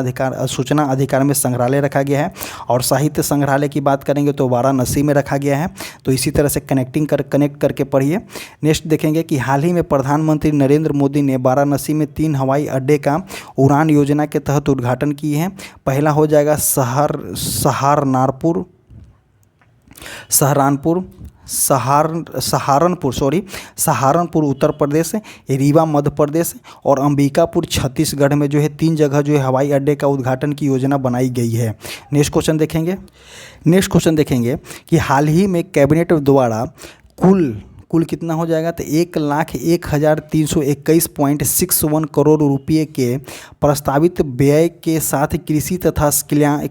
अधिकार में संग्रहालय रखा गया है। और साहित्य संग्रहालय की बात करेंगे तो वाराणसी में रखा गया है। तो इसी तरह से कनेक्ट करके पढ़िए। नेक्स्ट देखेंगे कि हाल ही में प्रधानमंत्री नरेंद्र मोदी ने वाराणसी में 3 हवाई अड्डे का उड़ान योजना के तहत उद्घाटन किए हैं। पहला हो जाएगा सहारनपुर उत्तर प्रदेश, रीवा मध्य प्रदेश और अंबिकापुर छत्तीसगढ़ में जो है 3 जगह जो है हवाई अड्डे का उद्घाटन की योजना बनाई गई है। नेक्स्ट क्वेश्चन देखेंगे कि हाल ही में कैबिनेट द्वारा कुल कितना हो जाएगा? तो 1,01,321.61 करोड़ रुपये के प्रस्तावित व्यय के साथ कृषि तथा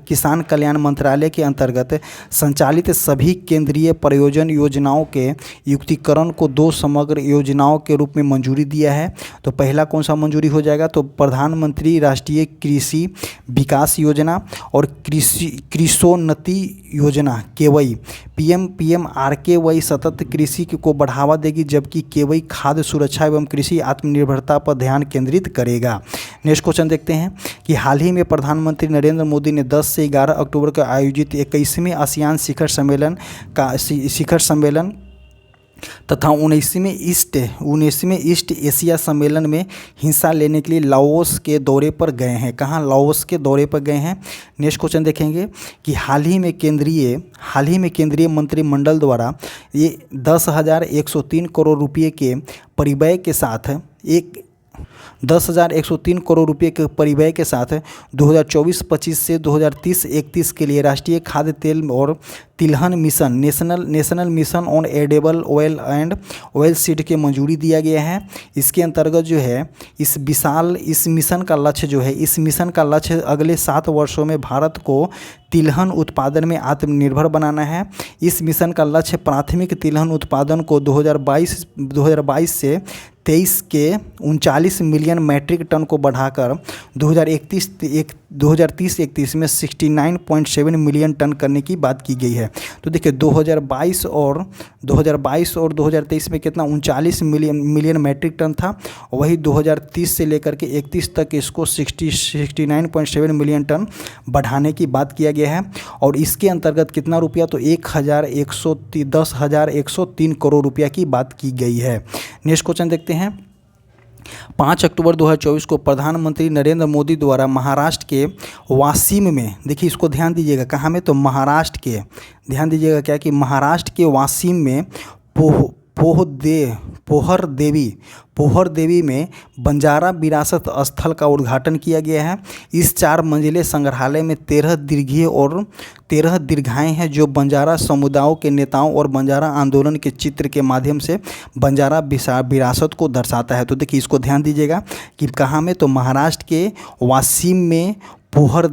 किसान कल्याण मंत्रालय के अंतर्गत संचालित सभी केंद्रीय प्रयोजन योजनाओं के युक्तिकरण को 2 समग्र योजनाओं के रूप में मंजूरी दिया है। तो पहला कौन सा मंजूरी हो जाएगा? तो प्रधानमंत्री राष्ट्रीय कृषि विकास योजना और कृषोन्नति योजना केवई PMRKY सतत कृषि को बढ़ावा देगी, जबकि केवई खाद्य सुरक्षा एवं कृषि आत्मनिर्भरता पर ध्यान केंद्रित करेगा। नेक्स्ट क्वेश्चन देखते हैं कि हाल ही में प्रधानमंत्री नरेंद्र मोदी ने 10 से 11 अक्टूबर को आयोजित 21वें आसियान शिखर सम्मेलन तथा 19वें ईस्ट एशिया सम्मेलन में हिस्सा लेने के लिए लाओस के दौरे पर गए हैं। कहाँ? लाओस के दौरे पर गए हैं। नेक्स्ट क्वेश्चन देखेंगे कि हाल ही में केंद्रीय मंत्रिमंडल द्वारा ये 10,103 करोड़ रुपये के परिव्यय के साथ 10,103 करोड़ रुपये के परिव्यय के साथ 2024-25 से 2030-31 के लिए राष्ट्रीय खाद्य तेल और तिलहन mission national mission on edible oil and oil seed के मंजूरी दिया गया है। इसके अंतर्गत जो है इस मिशन का लक्ष्य अगले 7 वर्षों में भारत को तिलहन उत्पादन में आत्मनिर्भर बनाना है। इस मिशन का लक्ष्य प्राथमिक तिलहन उत्पादन को 2022 से 23 के 39 मिलियन मैट्रिक टन को बढ़ाकर 2030-31 में 69.7 मिलियन टन करने की बात की गई है। तो देखिए 2022 और 2023 में कितना 39 मिलियन मैट्रिक टन था, वही 2030 से लेकर के 31 तक इसको 69.7 मिलियन टन बढ़ाने की बात किया गया है। और इसके अंतर्गत कितना रुपया? तो 10,103 करोड़ रुपया की बात की गई है। नेक्स्ट क्वेश्चन देखते हैं। 5 अक्टूबर 2024 को प्रधानमंत्री नरेंद्र मोदी द्वारा महाराष्ट्र के वाशिम में, देखिए इसको ध्यान दीजिएगा, कहाँ में? तो महाराष्ट्र के, ध्यान दीजिएगा क्या कि महाराष्ट्र के वाशिम में पोहर देवी में बंजारा विरासत स्थल का उद्घाटन किया गया है। इस 4 मंजिले संग्रहालय में 13 दीर्घाएं हैं जो बंजारा समुदायों के नेताओं और बंजारा आंदोलन के चित्र के माध्यम से बंजारा विरासत को दर्शाता है। तो देखिए इसको ध्यान दीजिएगा कि कहाँ में? तो महाराष्ट्र के वाशिम में पोहर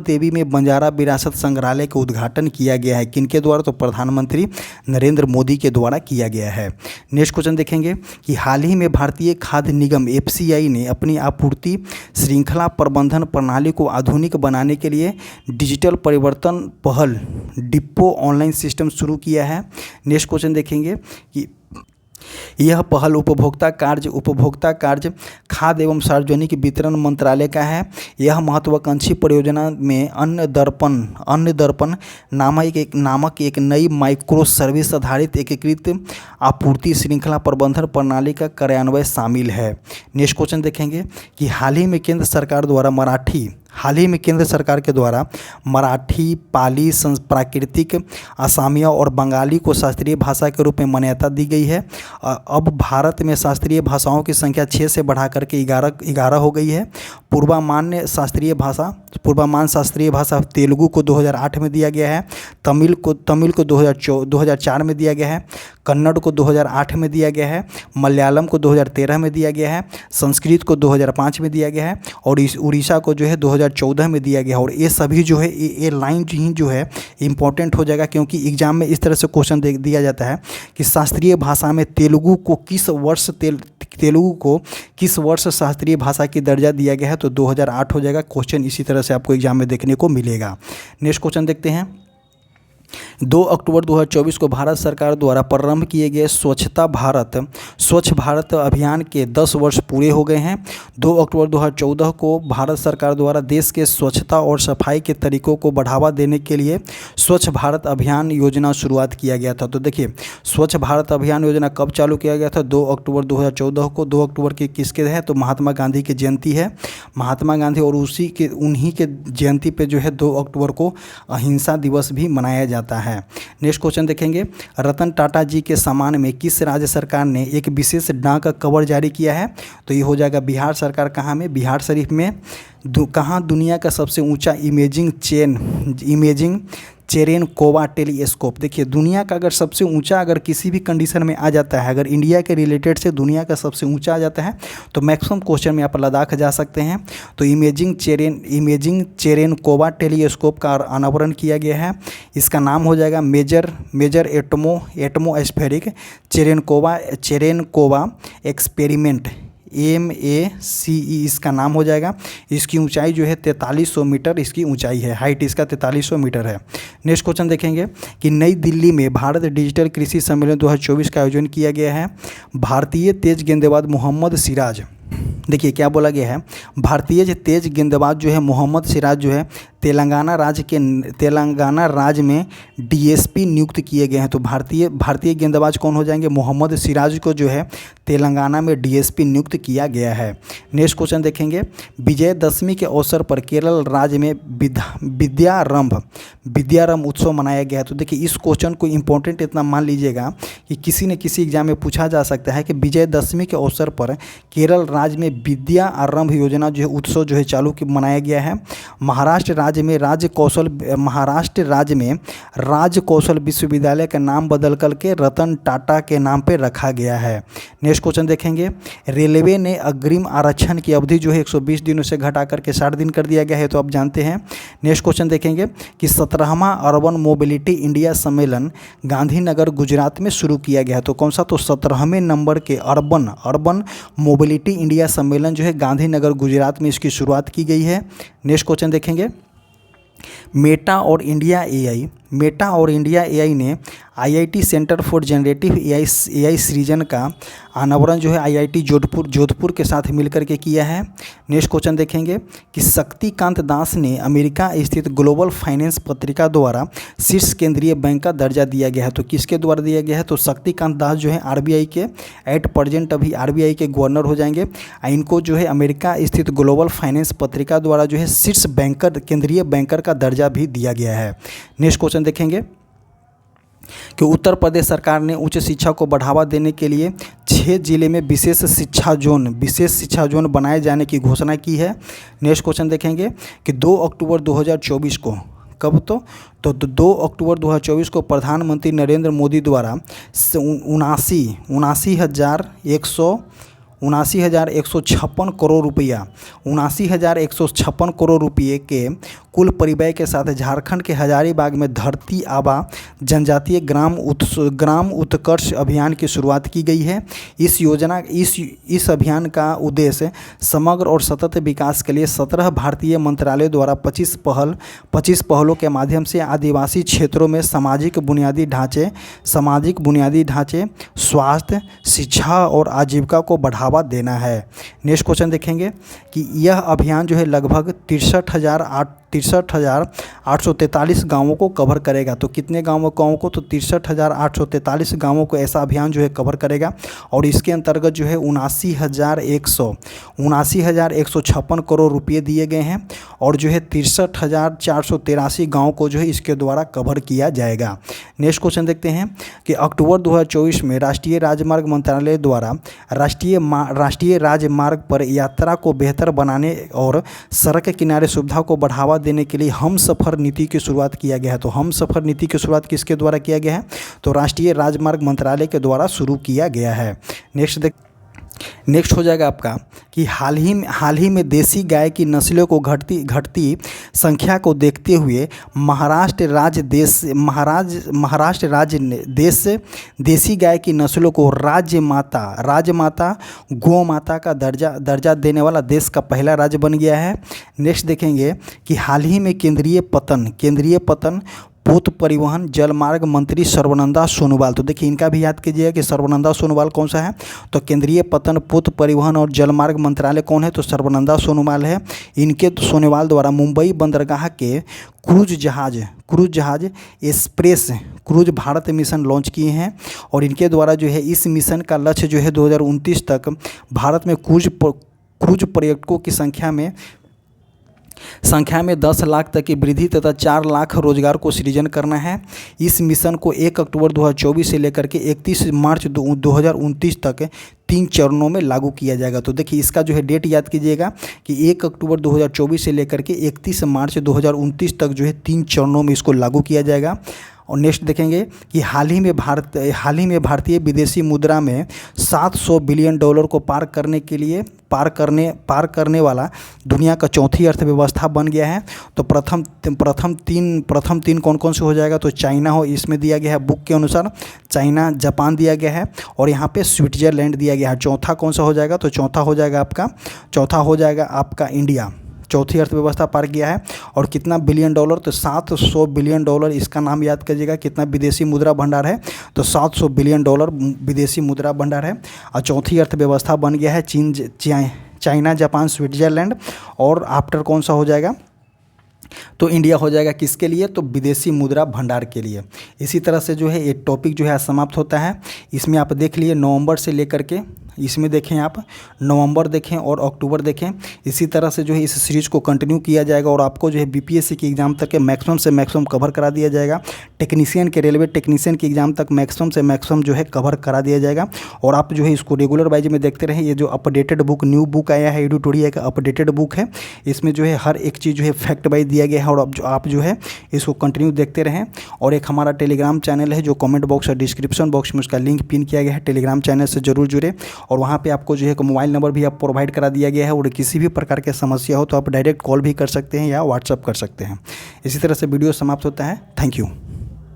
देवी में बंजारा विरासत संग्रहालय का उद्घाटन किया गया है। किनके द्वारा? तो प्रधानमंत्री नरेंद्र मोदी के द्वारा किया गया है। नेक्स्ट क्वेश्चन देखेंगे कि हाल ही में भारतीय खाद्य निगम FCI ने अपनी आपूर्ति श्रृंखला प्रबंधन प्रणाली को आधुनिक बनाने के लिए डिजिटल परिवर्तन पहल डिपो ऑनलाइन सिस्टम शुरू किया है। नेक्स्ट क्वेश्चन देखेंगे कि यह पहल उपभोक्ता कार्य खाद्य एवं सार्वजनिक वितरण मंत्रालय का है। यह महत्वाकांक्षी परियोजना में अन्न दर्पण नामक एक नई माइक्रो सर्विस आधारित एकीकृत आपूर्ति श्रृंखला प्रबंधन प्रणाली का कार्यान्वयन शामिल है। नेक्स्ट क्वेश्चन देखेंगे कि हाल ही में केंद्र सरकार के द्वारा मराठी, पाली, प्राकृतिक, असमिया और बंगाली को शास्त्रीय भाषा के रूप में मान्यता दी गई है। अब भारत में शास्त्रीय भाषाओं की संख्या 6 से बढ़ाकर के 11 हो गई है। पूर्वामान शास्त्रीय भाषा तेलुगु को 2008 में दिया गया है, तमिल को 2004 में दिया गया है, कन्नड़ को 2008 में दिया गया है, मलयालम को 2013 में दिया गया है, संस्कृत को 2005 में दिया गया है और उड़ीसा को जो है 2014 में दिया गया है। और ये सभी जो है ये लाइन जो है इम्पोर्टेंट हो जाएगा, क्योंकि एग्जाम में इस तरह से क्वेश्चन दिया जाता है कि शास्त्रीय भाषा में तेलुगु को किस तेलुगु को किस वर्ष शास्त्रीय भाषा की दर्जा दिया गया है? तो 2008 हो जाएगा। क्वेश्चन इसी तरह से आपको एग्जाम में देखने को मिलेगा। नेक्स्ट क्वेश्चन देखते हैं। 2 अक्टूबर 2024 को भारत सरकार द्वारा प्रारंभ किए गए स्वच्छ भारत अभियान के 10 वर्ष पूरे हो गए हैं। 2 अक्टूबर 2014 को भारत सरकार द्वारा देश के स्वच्छता और सफाई के तरीकों को बढ़ावा देने के लिए स्वच्छ भारत अभियान योजना शुरुआत किया गया था। तो देखिए, स्वच्छ भारत अभियान योजना कब चालू किया गया था? 2 अक्टूबर 2014 को। 2 अक्टूबर की किसके है? तो महात्मा गांधी की जयंती है। महात्मा गांधी और उन्हीं के जयंती पे जो है 2 अक्टूबर को अहिंसा दिवस भी मनाया जाता है। नेक्स्ट क्वेश्चन देखेंगे। रतन टाटा जी के सम्मान में किस राज्य सरकार ने एक विशेष डाक कवर जारी किया है? तो ये हो जाएगा बिहार सरकार। कहाँ में? बिहार शरीफ में। कहाँ दुनिया का सबसे ऊंचा इमेजिंग चेरेनकोवा टेलीस्कोप। देखिए, दुनिया का अगर सबसे ऊंचा अगर किसी भी कंडीशन में आ जाता है, अगर इंडिया के रिलेटेड से दुनिया का सबसे ऊंचा आ जाता है, तो मैक्सिमम क्वेश्चन में आप लद्दाख जा सकते हैं। तो इमेजिंग चेरेनकोवा टेलीस्कोप का अनावरण किया गया है। इसका नाम हो जाएगा मेजर एटमोस्फेरिक चेरेनकोवा एक्सपेरिमेंट, MACE इसका नाम हो जाएगा। इसकी ऊंचाई जो है 4300 मीटर इसकी ऊंचाई है। हाइट इसका 4300 मीटर है। नेक्स्ट क्वेश्चन देखेंगे कि नई दिल्ली में भारत डिजिटल कृषि सम्मेलन 2024 का आयोजन किया गया है। भारतीय तेज गेंदबाज मोहम्मद सिराज, देखिए क्या बोला गया है, भारतीय तेज गेंदबाज जो है मोहम्मद सिराज जो है तेलंगाना राज्य में DSP नियुक्त किए गए हैं। तो भारतीय गेंदबाज कौन हो जाएंगे? मोहम्मद सिराज को जो है तेलंगाना में DSP नियुक्त किया गया है। नेक्स्ट क्वेश्चन देखेंगे। विजयदशमी के अवसर पर केरल राज्य में विद्यारंभ उत्सव मनाया गया है। तो देखिए, इस क्वेश्चन को इंपॉर्टेंट इतना मान लीजिएगा कि किसी न किसी एग्जाम में पूछा जा सकता है कि विजयदशमी के अवसर पर केरल राज्य में विद्या आरंभ योजना जो है उत्सव जो है चालू मनाया गया है। महाराष्ट्र राज्य में राज्य कौशल विश्वविद्यालय का नाम बदल करके रतन टाटा के नाम पे रखा गया है। नेक्स्ट क्वेश्चन देखेंगे। रेलवे ने अग्रिम आरक्षण की अवधि जो है 120 दिनों से घटा करके 60 दिन कर दिया गया है। तो आप जानते हैं। नेक्स्ट क्वेश्चन देखेंगे कि 17वां अर्बन मोबिलिटी इंडिया सम्मेलन गांधीनगर गुजरात में शुरू किया गया है। तो कौन सा? तो 17वें नंबर के अर्बन मोबिलिटी इंडिया सम्मेलन जो है गांधीनगर गुजरात में इसकी शुरुआत की गई है। नेक्स्ट क्वेश्चन देखेंगे। मेटा और इंडिया एआई ने IIT centre for generative AI सृजन का अनावरण जो है IIT जोधपुर के साथ मिलकर के किया है। नेक्स्ट क्वेश्चन देखेंगे कि शक्तिकांत दास ने अमेरिका स्थित ग्लोबल फाइनेंस पत्रिका द्वारा शीर्ष केंद्रीय बैंक का दर्जा दिया गया है। तो किसके द्वारा दिया गया है? तो शक्तिकांत दास जो है RBI के एट प्रेजेंट अभी RBI के गवर्नर हो जाएंगे। इनको जो है अमेरिका स्थित ग्लोबल फाइनेंस पत्रिका द्वारा जो है शीर्ष केंद्रीय बैंकर का दर्जा भी दिया गया है। नेक्स्ट क्वेश्चन देखेंगे कि उत्तर प्रदेश सरकार ने उच्च शिक्षा को बढ़ावा देने के लिए 6 जिले में विशेष शिक्षा जोन बनाए जाने की घोषणा की है। नेक्स्ट क्वेश्चन देखेंगे कि 2 अक्टूबर 2024 को, कब? तो 2 अक्टूबर 2024 को प्रधानमंत्री नरेंद्र मोदी द्वारा 79,156 करोड़ रुपये के कुल परिव्यय के साथ झारखंड के हजारीबाग में धरती आबा जनजातीय ग्राम उत्कर्ष अभियान की शुरुआत की गई है। इस अभियान का उद्देश्य समग्र और सतत विकास के लिए 17 भारतीय मंत्रालय द्वारा 25 पहलों के माध्यम से आदिवासी क्षेत्रों में सामाजिक बुनियादी ढांचे, स्वास्थ्य, शिक्षा और आजीविका को बढ़ावा देना है। नेक्स्ट क्वेश्चन देखेंगे कि यह अभियान जो है लगभग 63,843 गांवों को कवर करेगा। तो कितने गांवों को? तो 63,843 गांवों को ऐसा अभियान जो है कवर करेगा। और इसके अंतर्गत जो है 79,156 करोड़ रुपये दिए गए हैं। और जो है 63,483 गाँव को जो है इसके द्वारा कवर किया जाएगा। नेक्स्ट क्वेश्चन देखते हैं कि अक्टूबर 2024 में राष्ट्रीय राजमार्ग मंत्रालय द्वारा राष्ट्रीय राजमार्ग पर यात्रा को बेहतर बनाने और सड़क किनारे सुविधा को बढ़ावा देने के लिए हमसफर नीति की शुरुआत किया गया है। तो हमसफर नीति की शुरुआत किसके द्वारा किया गया है? तो राष्ट्रीय राजमार्ग मंत्रालय के द्वारा शुरू किया गया है। नेक्स्ट हो जाएगा आपका कि हाल ही में देसी गाय की नस्लों को घटती संख्या को देखते हुए महाराष्ट्र राज्य ने देसी गाय की नस्लों को राजमाता गौ माता का दर्जा देने वाला देश का पहला राज्य बन गया है। नेक्स्ट देखेंगे कि हाल ही में केंद्रीय पतन पोत परिवहन जलमार्ग मंत्री सर्बानंद सोनोवाल, तो देखिए इनका भी याद कीजिएगा कि सर्बानंद सोनोवाल कौन सा है, तो केंद्रीय पतन पोत परिवहन और जलमार्ग मंत्रालय कौन है, तो सर्बानंद सोनोवाल है। इनके सोनोवाल द्वारा मुंबई बंदरगाह के क्रूज जहाज express cruise Bharat mission launch किए हैं और इनके द्वारा जो है इस मिशन का लक्ष्य जो है 2029 तक भारत में क्रूज पर्यटकों की संख्या में 10 लाख तक की वृद्धि तथा 4 लाख रोजगार को सृजन करना है। इस मिशन को 1 अक्टूबर 2024 से लेकर के 31 मार्च 2029 तक 3 चरणों में लागू किया जाएगा। तो देखिए इसका जो है डेट याद कीजिएगा कि 1 अक्टूबर 2024 से लेकर के 31 मार्च 2029 तक जो है 3 चरणों में इसको लागू किया जाएगा। और नेक्स्ट देखेंगे कि हाल ही में भारतीय विदेशी मुद्रा में $700 बिलियन को पार करने वाला दुनिया का चौथी अर्थव्यवस्था बन गया है। तो प्रथम तीन कौन कौन से हो जाएगा, तो चाइना हो, इसमें दिया गया है बुक के अनुसार चाइना, जापान दिया गया है और यहाँ पे स्विट्जरलैंड दिया गया है। चौथा कौन सा हो जाएगा, तो चौथा हो जाएगा आपका इंडिया, चौथी अर्थव्यवस्था पार किया है। और कितना बिलियन डॉलर, तो $700 बिलियन, इसका नाम याद कीजिएगा। कितना विदेशी मुद्रा भंडार है, तो $700 बिलियन विदेशी मुद्रा भंडार है। और चौथी अर्थव्यवस्था बन गया है चाइना, जापान, स्विट्जरलैंड और आफ्टर कौन सा हो जाएगा, तो इंडिया हो जाएगा। किसके लिए, तो विदेशी मुद्रा भंडार के लिए। इसी तरह से जो है ये टॉपिक जो है समाप्त होता है। इसमें आप देख लिए नवंबर से लेकर के, इसमें देखें आप नवंबर देखें और अक्टूबर देखें। इसी तरह से जो है इस सीरीज़ को कंटिन्यू किया जाएगा और आपको जो है बीपीएससी के एग्ज़ाम तक के मैक्सिमम से मैक्सिमम कवर करा दिया जाएगा। रेलवे टेक्नीशियन के एग्ज़ाम तक मैक्सिमम से मैक्सिमम जो है कवर करा दिया जाएगा। और आप जो है इसको रेगुलर वाइज में देखते रहें। ये जो अपडेटेड बुक, न्यू बुक आया है एडुटोरिया का, अपडेटेड बुक है। इसमें जो है हर एक चीज़ जो है फैक्ट वाइज दिया गया है और आप जो है इसको कंटिन्यू देखते रहें। और एक हमारा टेलीग्राम चैनल है जो कमेंट बॉक्स और डिस्क्रिप्शन बॉक्स में उसका लिंक पिन किया गया है। टेलीग्राम चैनल से जरूर जुड़े और वहाँ पे आपको जो है मोबाइल नंबर भी आप प्रोवाइड करा दिया गया है और किसी भी प्रकार की समस्या हो तो आप डायरेक्ट कॉल भी कर सकते हैं या व्हाट्सअप कर सकते हैं। इसी तरह से वीडियो समाप्त होता है। Thank you.